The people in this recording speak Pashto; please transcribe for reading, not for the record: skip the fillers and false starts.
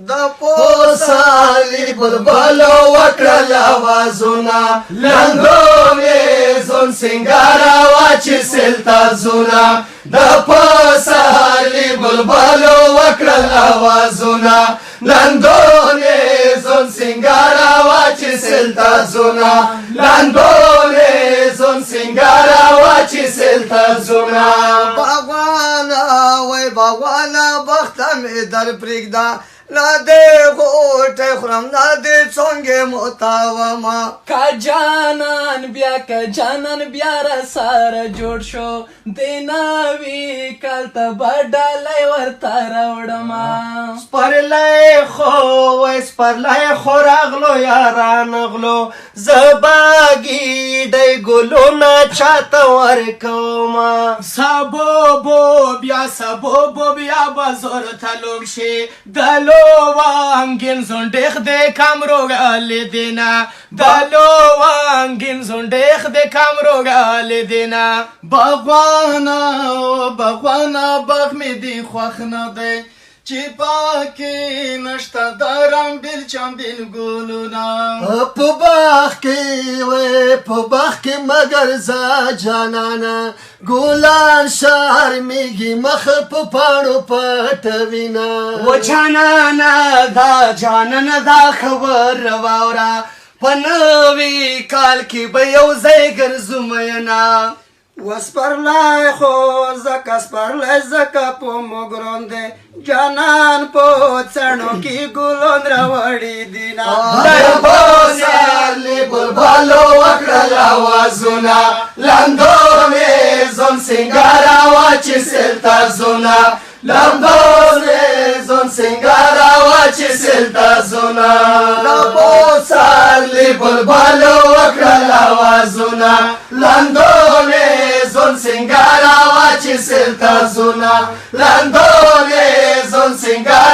د پوسالي بلبلو وکړل آوازونه لنګونې زون سنګاره واچې سلتا زونه د پوسالي بلبلو وکړل آوازونه لنګونې زون سنګاره واچې سلتا زونه لنګونې زون سنګاره واچې سلتا زونه باغوانا وای باغوانا بخته مې در پرېږده نه دې غوټې خورم نه دې څونګې متاومه که جانان بیا را سره جوړ شو د نوي کال ته به ډالۍ ورته راوړمه سپرلی خو راغلو یاران غلو زه به ګیډۍ ګلونه چاته ورکومه سبوبو بیا به زور ته لوګ شي دلو وانګین زونډېخ د کامروګالې دینا دلو وانګین زونډېخ د کامروګالې دینا باغوانا باغ مې دی خوښ نه دی چې پاکې نشته د رنګبیل چمبیل ګلونه په باغ کې مګر زه جانانه ګلان شرمېږي مخ په پاڼو پټوینه و جانانه دا خبر واوره په نوي کال کې به یو ځای ګرځو مینا وسپرلی خو زکه په مګرون دی جانان په څڼو کې ګلون راوړي دینا د پوسالي بلبلو وکړل آوازونه لنګونې زون سنګاره واچې سلتا زونه لنګونې زون سنګاره واچې سلتا زونه د پوسالي بلبلو وکړل آوازونه لنګونې زون سنګاره واچې سلتا زونه لنګونې زون سنګاره